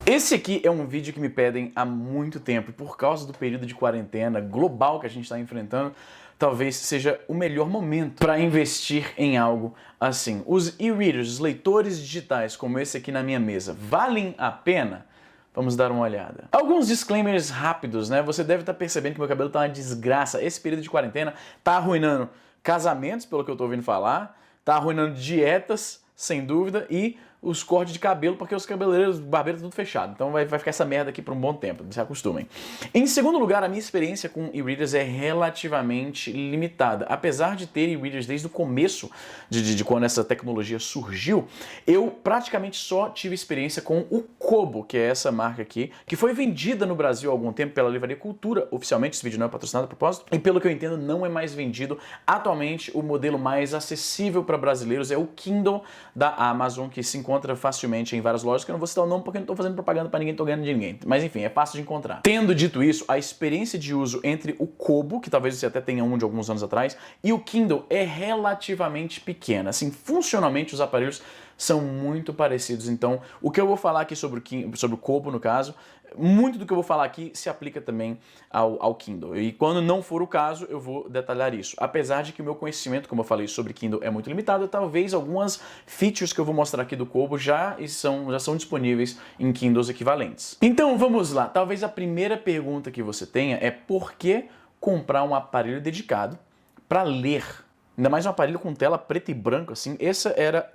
Esse aqui é um vídeo que me pedem há muito tempo e por causa do período de quarentena global que a gente está enfrentando, talvez seja o melhor momento para investir em algo assim. Os e-readers, os leitores digitais como esse aqui na minha mesa, valem a pena? Vamos dar uma olhada. Alguns disclaimers rápidos, né? Você deve estar percebendo que meu cabelo tá uma desgraça. Esse período de quarentena tá arruinando casamentos, pelo que eu tô ouvindo falar, tá arruinando dietas, sem dúvida, e os cortes de cabelo, porque os cabeleireiros, barbeiros, tudo fechado. Então vai ficar essa merda aqui por um bom tempo, se acostumem. Em segundo lugar, a minha experiência com e-readers é relativamente limitada. Apesar de ter e-readers desde o começo de quando essa tecnologia surgiu, eu praticamente só tive experiência com o Kobo, que é essa marca aqui, que foi vendida no Brasil há algum tempo pela Livraria Cultura. Oficialmente, esse vídeo não é patrocinado a propósito. E pelo que eu entendo, não é mais vendido. Atualmente, o modelo mais acessível para brasileiros é o Kindle da Amazon, que se encontra facilmente em várias lojas, que eu não vou citar o nome porque eu não estou fazendo propaganda para ninguém, estou ganhando de ninguém. Mas enfim, é fácil de encontrar. Tendo dito isso, a experiência de uso entre o Kobo, que talvez você até tenha um de alguns anos atrás, e o Kindle é relativamente pequena. Assim, funcionalmente os aparelhos são muito parecidos. Então, o que eu vou falar aqui sobre o Kobo, no caso, muito do que eu vou falar aqui se aplica também ao Kindle. E quando não for o caso, eu vou detalhar isso. Apesar de que o meu conhecimento, como eu falei, sobre Kindle é muito limitado, talvez algumas features que eu vou mostrar aqui do Kobo já são disponíveis em Kindles equivalentes. Então, vamos lá. Talvez a primeira pergunta que você tenha é por que comprar um aparelho dedicado para ler? Ainda mais um aparelho com tela preto e branco, assim. Essa era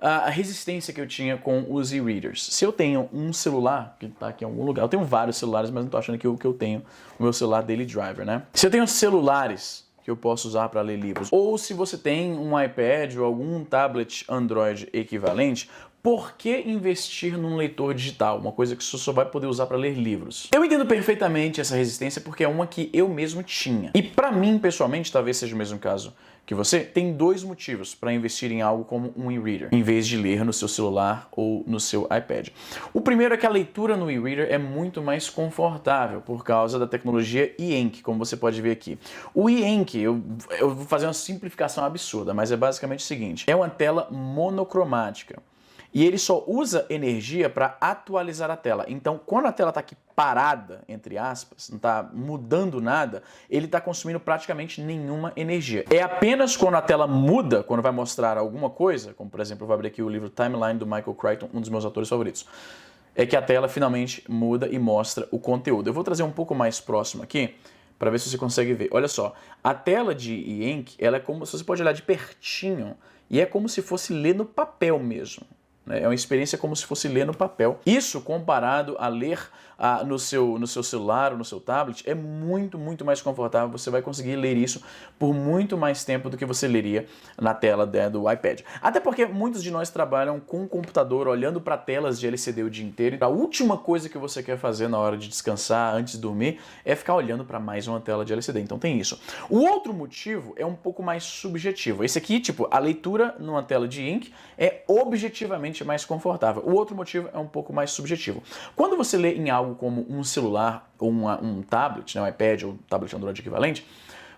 a resistência que eu tinha com os e-readers. Se eu tenho um celular, que está aqui em algum lugar, eu tenho vários celulares, mas não estou achando que eu tenho o meu celular Daily Driver, né? Se eu tenho celulares que eu posso usar para ler livros, ou se você tem um iPad ou algum tablet Android equivalente, por que investir num leitor digital? Uma coisa que você só vai poder usar para ler livros. Eu entendo perfeitamente essa resistência porque é uma que eu mesmo tinha. E para mim, pessoalmente, talvez seja o mesmo caso que você, tem dois motivos para investir em algo como um e-reader, em vez de ler no seu celular ou no seu iPad. O primeiro é que a leitura no e-reader é muito mais confortável por causa da tecnologia e-ink, como você pode ver aqui. O e-ink, eu vou fazer uma simplificação absurda, mas é basicamente o seguinte, é uma tela monocromática. E ele só usa energia para atualizar a tela. Então, quando a tela está aqui parada, entre aspas, não está mudando nada, ele está consumindo praticamente nenhuma energia. É apenas quando a tela muda, quando vai mostrar alguma coisa, como por exemplo, eu vou abrir aqui o livro Timeline do Michael Crichton, um dos meus autores favoritos, é que a tela finalmente muda e mostra o conteúdo. Eu vou trazer um pouco mais próximo aqui, para ver se você consegue ver. Olha só, a tela de e-ink, ela é como se você pode olhar de pertinho, e é como se fosse ler no papel mesmo. É uma experiência como se fosse ler no papel. Isso comparado a ler no seu celular ou no seu tablet é muito, muito mais confortável. Você vai conseguir ler isso por muito mais tempo do que você leria na tela do iPad. Até porque muitos de nós trabalham com o computador olhando para telas de LCD o dia inteiro. A última coisa que você quer fazer na hora de descansar, antes de dormir, é ficar olhando para mais uma tela de LCD. Então tem isso. O outro motivo é um pouco mais subjetivo. Esse aqui, tipo, a leitura numa tela de ink é objetivamente mais confortável. O outro motivo é um pouco mais subjetivo. Quando você lê em algo como um celular ou um tablet, né, um iPad ou um tablet Android equivalente,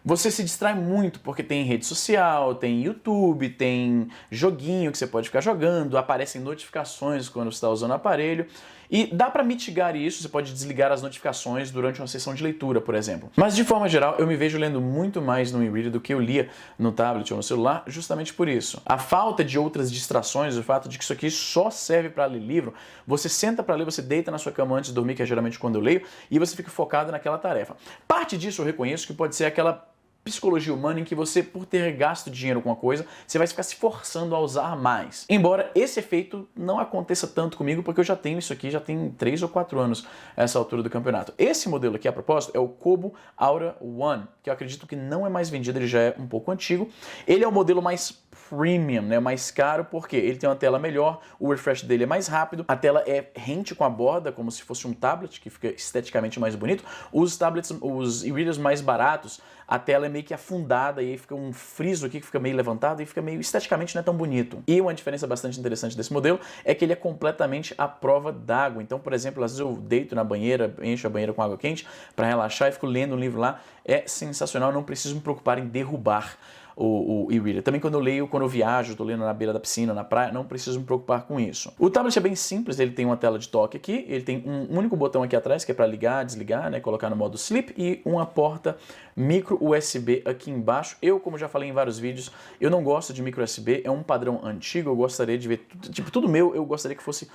você se distrai muito porque tem rede social, tem YouTube, tem joguinho que você pode ficar jogando, aparecem notificações quando você está usando o aparelho e dá para mitigar isso, você pode desligar as notificações durante uma sessão de leitura, por exemplo. Mas de forma geral, eu me vejo lendo muito mais no e-reader do que eu lia no tablet ou no celular, justamente por isso. A falta de outras distrações, o fato de que isso aqui só serve para ler livro, você senta para ler, você deita na sua cama antes de dormir, que é geralmente quando eu leio, e você fica focado naquela tarefa. Parte disso eu reconheço que pode ser aquela psicologia humana em que você, por ter gasto dinheiro com uma coisa, você vai ficar se forçando a usar mais. Embora esse efeito não aconteça tanto comigo, porque eu já tenho isso aqui, já tem 3 ou 4 anos essa altura do campeonato. Esse modelo aqui, a propósito, é o Kobo Aura One, que eu acredito que não é mais vendido, ele já é um pouco antigo. Ele é o modelo mais premium, né, mais caro, porque ele tem uma tela melhor, o refresh dele é mais rápido, a tela é rente com a borda, como se fosse um tablet, que fica esteticamente mais bonito. Os tablets, os e-readers mais baratos, a tela é meio que afundada e aí fica um friso aqui que fica meio levantado e fica meio esteticamente não é tão bonito. E uma diferença bastante interessante desse modelo é que ele é completamente à prova d'água. Então, por exemplo, às vezes eu deito na banheira, encho a banheira com água quente para relaxar e fico lendo um livro lá. É sensacional, não preciso me preocupar em derrubar o e-reader. Também quando eu leio, quando eu viajo, estou lendo na beira da piscina, na praia, não preciso me preocupar com isso. O tablet é bem simples, ele tem uma tela de toque aqui, ele tem um único botão aqui atrás, que é para ligar, desligar, né, colocar no modo sleep, e uma porta micro USB aqui embaixo. Eu, como já falei em vários vídeos, eu não gosto de micro USB, é um padrão antigo, eu gostaria de ver, tipo, tudo meu, eu gostaria que fosse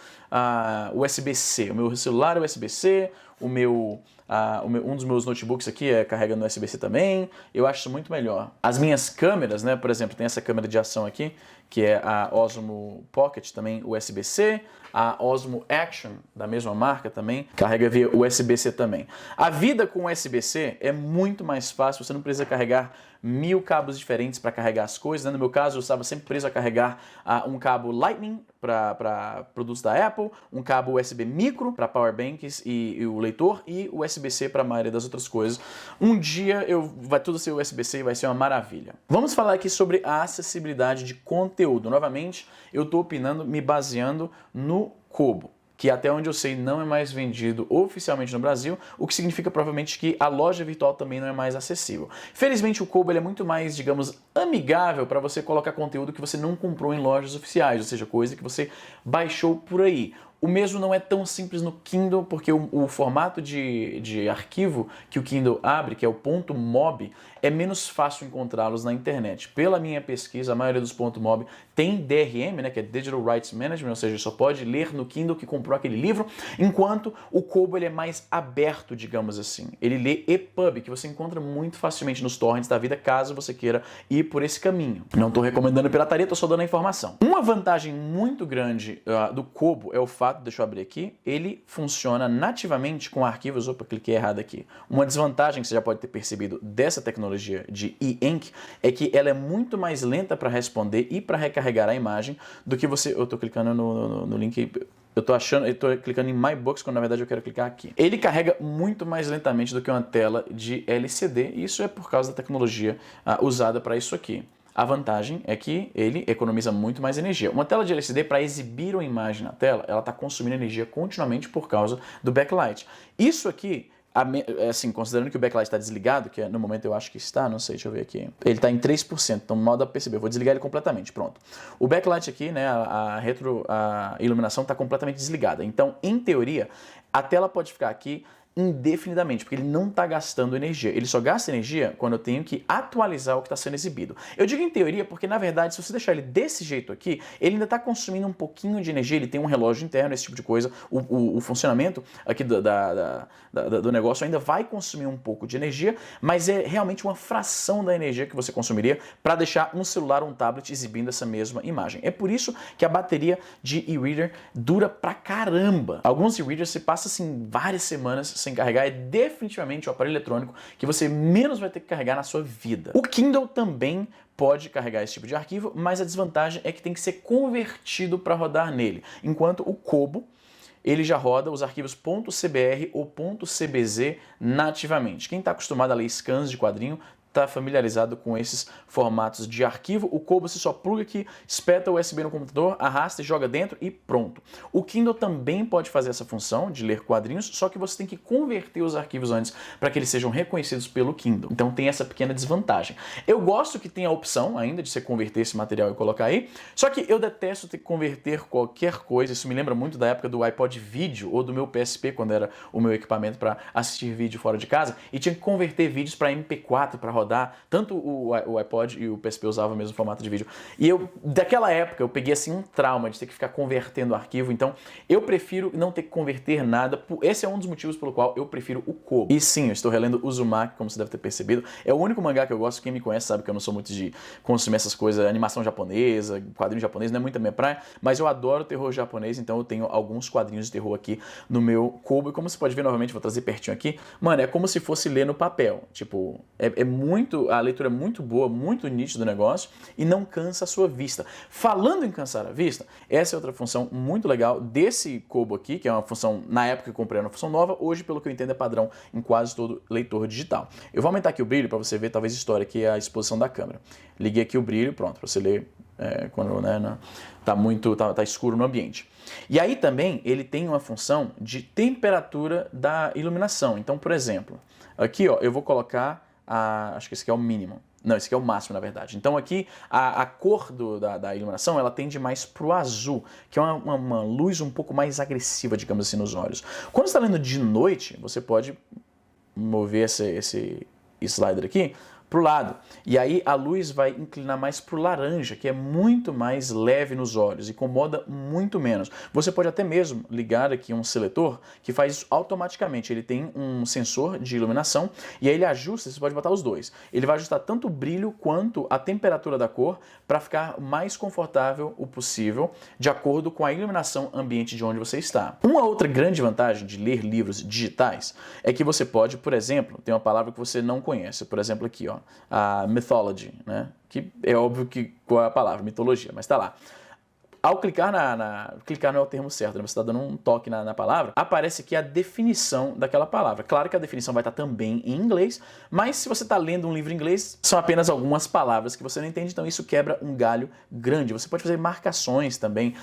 USB-C. O meu celular é USB-C, um dos meus notebooks aqui carrega no USB-C também, eu acho isso muito melhor. As minhas câmeras, né, por exemplo, tem essa câmera de ação aqui, que é a Osmo Pocket, também USB-C, a Osmo Action, da mesma marca também, carrega via USB-C também. A vida com USB-C é muito mais fácil, você não precisa carregar 1000 cabos diferentes para carregar as coisas, né? No meu caso, eu estava sempre preso a carregar um cabo Lightning para produtos da Apple, um cabo USB micro para power banks e o leitor, e USB-C para a maioria das outras coisas. Um dia vai tudo ser USB-C e vai ser uma maravilha. Vamos falar aqui sobre a acessibilidade de conteúdo. Novamente, eu estou opinando me baseando no Kobo, que até onde eu sei não é mais vendido oficialmente no Brasil, o que significa provavelmente que a loja virtual também não é mais acessível. Felizmente o Kobo ele é muito mais, digamos, amigável para você colocar conteúdo que você não comprou em lojas oficiais, ou seja, coisa que você baixou por aí. O mesmo não é tão simples no Kindle, porque o formato de arquivo que o Kindle abre, que é o .mob, é menos fácil encontrá-los na internet. Pela minha pesquisa, a maioria dos .mob tem DRM, né, que é Digital Rights Management, ou seja, só pode ler no Kindle que comprou aquele livro, enquanto o Kobo ele é mais aberto, digamos assim. Ele lê EPUB, que você encontra muito facilmente nos torrents da vida, caso você queira ir por esse caminho. Não estou recomendando pirataria, estou só dando a informação. Uma vantagem muito grande do Kobo é o fato, deixa eu abrir aqui, ele funciona nativamente com arquivos, opa, cliquei errado aqui. Uma desvantagem que você já pode ter percebido dessa tecnologia de e-ink é que ela é muito mais lenta para responder e para recarregar a imagem do que você... Eu estou clicando no link... Eu tô clicando em My Books, quando na verdade eu quero clicar aqui. Ele carrega muito mais lentamente do que uma tela de LCD, e isso é por causa da tecnologia usada para isso aqui. A vantagem é que ele economiza muito mais energia. Uma tela de LCD, para exibir uma imagem na tela, ela está consumindo energia continuamente por causa do backlight. Isso aqui, assim, considerando que o backlight está desligado, que no momento eu acho que está, não sei, deixa eu ver aqui. Ele está em 3%, então mal dá para perceber. Eu vou desligar ele completamente, pronto. O backlight aqui, né, a iluminação está completamente desligada. Então, em teoria, a tela pode ficar aqui indefinidamente, porque ele não está gastando energia. Ele só gasta energia quando eu tenho que atualizar o que está sendo exibido. Eu digo em teoria porque, na verdade, se você deixar ele desse jeito aqui, ele ainda está consumindo um pouquinho de energia, ele tem um relógio interno, esse tipo de coisa. O funcionamento aqui do negócio ainda vai consumir um pouco de energia, mas é realmente uma fração da energia que você consumiria para deixar um celular ou um tablet exibindo essa mesma imagem. É por isso que a bateria de e-reader dura pra caramba. Alguns e-readers se passa assim várias semanas sem carregar, é definitivamente o aparelho eletrônico que você menos vai ter que carregar na sua vida. O Kindle também pode carregar esse tipo de arquivo, mas a desvantagem é que tem que ser convertido para rodar nele, enquanto o Kobo ele já roda os arquivos .cbr ou .cbz nativamente. Quem está acostumado a ler scans de quadrinho está familiarizado com esses formatos de arquivo. O Kobo você só pluga aqui, espeta o USB no computador, arrasta e joga dentro e pronto. O Kindle também pode fazer essa função de ler quadrinhos, só que você tem que converter os arquivos antes para que eles sejam reconhecidos pelo Kindle. Então tem essa pequena desvantagem. Eu gosto que tem a opção ainda de você converter esse material e colocar aí, só que eu detesto ter que converter qualquer coisa. Isso me lembra muito da época do iPod Video ou do meu PSP, quando era o meu equipamento para assistir vídeo fora de casa, e tinha que converter vídeos para MP4 para rodar. Tanto o iPod e o PSP usavam o mesmo formato de vídeo. E daquela época, eu peguei assim um trauma de ter que ficar convertendo arquivo. Então, eu prefiro não ter que converter nada. Esse é um dos motivos pelo qual eu prefiro o Kobo. E sim, eu estou relendo Uzumaki, como você deve ter percebido. É o único mangá que eu gosto. Quem me conhece sabe que eu não sou muito de consumir essas coisas, animação japonesa, quadrinho japonês, não é muito a minha praia, mas eu adoro terror japonês, então eu tenho alguns quadrinhos de terror aqui no meu Kobo. E como você pode ver, novamente, vou trazer pertinho aqui, mano, é como se fosse ler no papel. Tipo, a leitura é muito boa, muito nítida do negócio e não cansa a sua vista. Falando em cansar a vista, essa é outra função muito legal desse Kobo aqui, que é uma função, na época que eu comprei, era uma função nova, hoje, pelo que eu entendo, é padrão em quase todo leitor digital. Eu vou aumentar aqui o brilho para você ver, talvez, a história aqui, a exposição da câmera. Liguei aqui o brilho, pronto, para você ler quando tá escuro no ambiente. E aí também ele tem uma função de temperatura da iluminação. Então, por exemplo, aqui ó, eu vou colocar acho que esse aqui é o mínimo. Não, esse aqui é o máximo, na verdade. Então aqui a cor da iluminação, ela tende mais pro azul, que é uma luz um pouco mais agressiva, digamos assim, nos olhos. Quando você está lendo de noite, você pode mover esse slider aqui para o lado. E aí a luz vai inclinar mais para o laranja, que é muito mais leve nos olhos, incomoda muito menos. Você pode até mesmo ligar aqui um seletor que faz isso automaticamente. Ele tem um sensor de iluminação e aí ele ajusta, você pode botar os dois. Ele vai ajustar tanto o brilho quanto a temperatura da cor para ficar mais confortável o possível, de acordo com a iluminação ambiente de onde você está. Uma outra grande vantagem de ler livros digitais é que você pode, por exemplo, tem uma palavra que você não conhece, por exemplo aqui, ó, a mythology, né? Que é óbvio que qual é a palavra, mitologia, mas tá lá. Ao clicar clicar não é o termo certo, né? Você está dando um toque na palavra, aparece aqui a definição daquela palavra. Claro que a definição vai estar também em inglês, mas se você está lendo um livro em inglês, são apenas algumas palavras que você não entende, então isso quebra um galho grande. Você pode fazer marcações também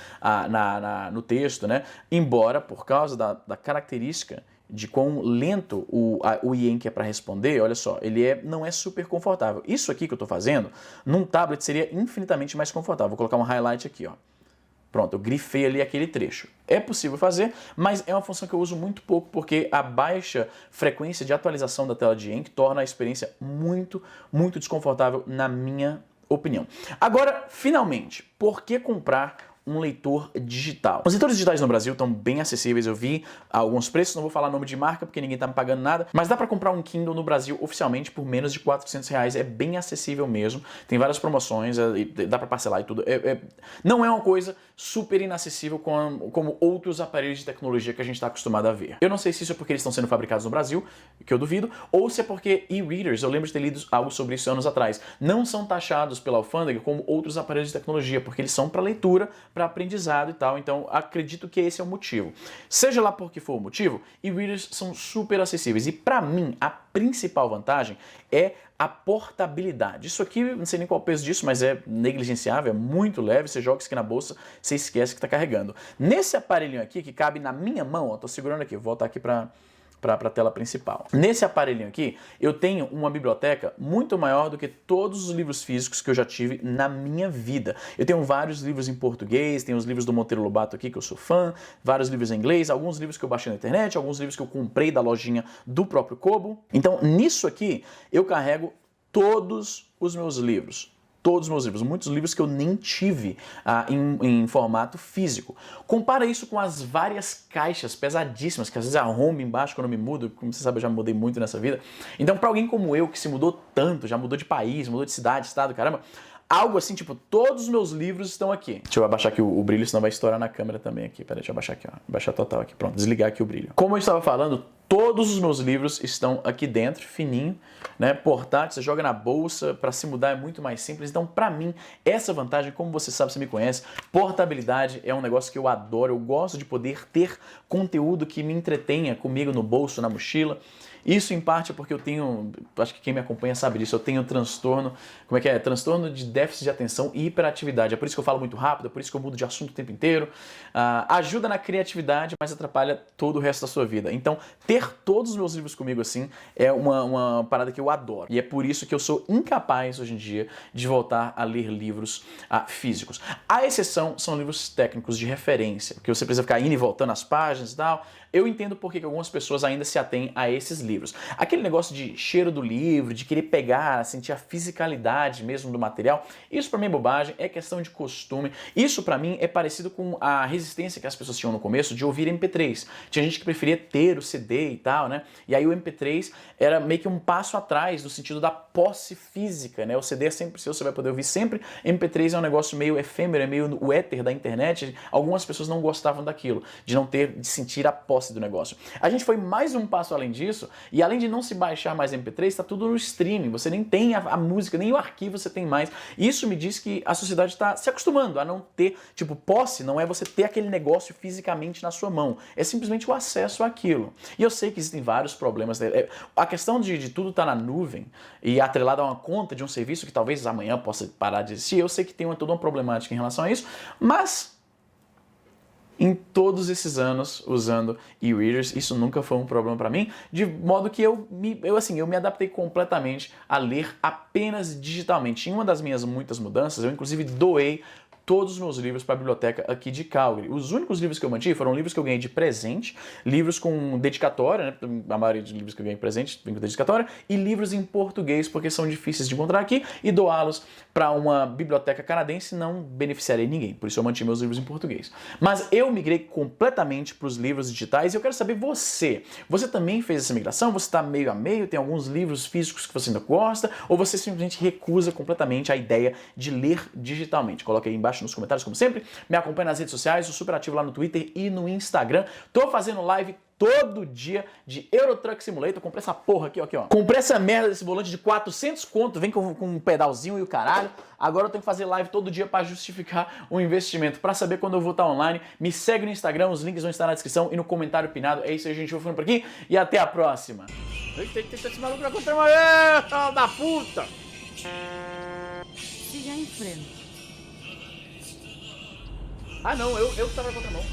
no texto, né? Embora, por causa da característica de quão lento o Yankee é para responder, olha só, ele não é super confortável. Isso aqui que eu estou fazendo, num tablet seria infinitamente mais confortável. Vou colocar um highlight aqui, ó. Pronto, eu grifei ali aquele trecho. É possível fazer, mas é uma função que eu uso muito pouco porque a baixa frequência de atualização da tela de Yankee torna a experiência muito, muito desconfortável, na minha opinião. Agora, finalmente, por que comprar um leitor digital? Os leitores digitais no Brasil estão bem acessíveis, eu vi alguns preços, não vou falar nome de marca porque ninguém está me pagando nada, mas dá para comprar um Kindle no Brasil oficialmente por menos de R$400, é bem acessível mesmo, tem várias promoções, dá para parcelar e tudo, não é uma coisa super inacessível como outros aparelhos de tecnologia que a gente está acostumado a ver. Eu não sei se isso é porque eles estão sendo fabricados no Brasil, que eu duvido, ou se é porque e-readers, eu lembro de ter lido algo sobre isso anos atrás, não são taxados pela alfândega como outros aparelhos de tecnologia, porque eles são para leitura, para aprendizado e tal, então acredito que esse é o motivo. Seja lá por que for o motivo, e-readers são super acessíveis e para mim a principal vantagem é a portabilidade. Isso aqui, não sei nem qual é o peso disso, mas é negligenciável, é muito leve, você joga isso aqui na bolsa, você esquece que está carregando. Nesse aparelhinho aqui, que cabe na minha mão, ó, tô segurando aqui, vou voltar aqui para a tela principal. Nesse aparelhinho aqui, eu tenho uma biblioteca muito maior do que todos os livros físicos que eu já tive na minha vida. Eu tenho vários livros em português, tenho os livros do Monteiro Lobato aqui, que eu sou fã, vários livros em inglês, alguns livros que eu baixei na internet, alguns livros que eu comprei da lojinha do próprio Kobo. Então, nisso aqui, eu carrego todos os meus livros. Todos os meus livros, muitos livros que eu nem tive em formato físico. Compara isso com as várias caixas pesadíssimas, que às vezes arrombo embaixo quando eu me mudo, como você sabe eu já me mudei muito nessa vida. Então para alguém como eu, que se mudou tanto, já mudou de país, mudou de cidade, estado, caramba, algo assim, tipo, todos os meus livros estão aqui. Deixa eu abaixar aqui o brilho, senão vai estourar na câmera também aqui. Peraí, deixa eu abaixar aqui, ó. Abaixar total aqui, pronto, desligar aqui o brilho. Como eu estava falando, todos os meus livros estão aqui dentro, fininho, né, portátil, você joga na bolsa, para se mudar é muito mais simples. Então, para mim, essa vantagem, como você sabe, você me conhece, portabilidade é um negócio que eu adoro, eu gosto de poder ter conteúdo que me entretenha comigo no bolso, na mochila. Isso em parte é porque eu tenho, acho que quem me acompanha sabe disso, eu tenho transtorno, transtorno de déficit de atenção e hiperatividade. É por isso que eu falo muito rápido, é por isso que eu mudo de assunto o tempo inteiro. Ajuda na criatividade, mas atrapalha todo o resto da sua vida. Então, ter todos os meus livros comigo assim é uma parada que eu adoro. E é por isso que eu sou incapaz hoje em dia de voltar a ler livros físicos. A exceção são livros técnicos de referência, que você precisa ficar indo e voltando as páginas e tal. Eu entendo porque que algumas pessoas ainda se atêm a esses livros. Aquele negócio de cheiro do livro, de querer pegar, sentir a fisicalidade mesmo do material, isso pra mim é bobagem, é questão de costume. Isso pra mim é parecido com a resistência que as pessoas tinham no começo de ouvir MP3. Tinha gente que preferia ter o CD e tal, né? E aí o MP3 era meio que um passo atrás no sentido da posse física, né? O CD é sempre seu, você vai poder ouvir sempre. MP3 é um negócio meio efêmero, é meio o éter da internet. Algumas pessoas não gostavam daquilo, de sentir a posse do negócio. A gente foi mais um passo além disso, e além de não se baixar mais MP3, está tudo no streaming, você nem tem a música, nem o arquivo você tem mais. Isso me diz que a sociedade está se acostumando a não ter, tipo, posse não é você ter aquele negócio fisicamente na sua mão, é simplesmente o acesso àquilo. E eu sei que existem vários problemas, a questão de tudo estar na nuvem e atrelado a uma conta de um serviço que talvez amanhã possa parar de existir, eu sei que tem toda uma problemática em relação a isso, mas em todos esses anos usando e-readers. Isso nunca foi um problema para mim, de modo que eu me adaptei completamente a ler apenas digitalmente. Em uma das minhas muitas mudanças, eu inclusive doei todos os meus livros para a biblioteca aqui de Calgary. Os únicos livros que eu mantive foram livros que eu ganhei de presente, livros com dedicatória, né? A maioria dos livros que eu ganhei de presente vem com dedicatória, e livros em português, porque são difíceis de encontrar aqui, e doá-los para uma biblioteca canadense não beneficiaria ninguém, por isso eu mantive meus livros em português. Mas eu migrei completamente para os livros digitais e eu quero saber você também fez essa migração? Você está meio a meio? Tem alguns livros físicos que você ainda gosta? Ou você simplesmente recusa completamente a ideia de ler digitalmente? Coloque aí embaixo nos comentários, como sempre. Me acompanhe nas redes sociais, sou super ativo lá no Twitter e no Instagram. Tô fazendo live todo dia de Euro Truck Simulator. Comprei essa porra aqui, ó. Comprei essa merda desse volante de 400 conto, vem com um pedalzinho e o caralho. Agora eu tenho que fazer live todo dia para justificar o investimento. Para saber quando eu vou estar online, me segue no Instagram, os links vão estar na descrição e no comentário pinado. É isso aí, gente. Vou ficando por aqui e até a próxima. Eita, esse maluco vai contra uma... Eita, da puta! Siga em frente. Ah, não, eu que tava na contramão.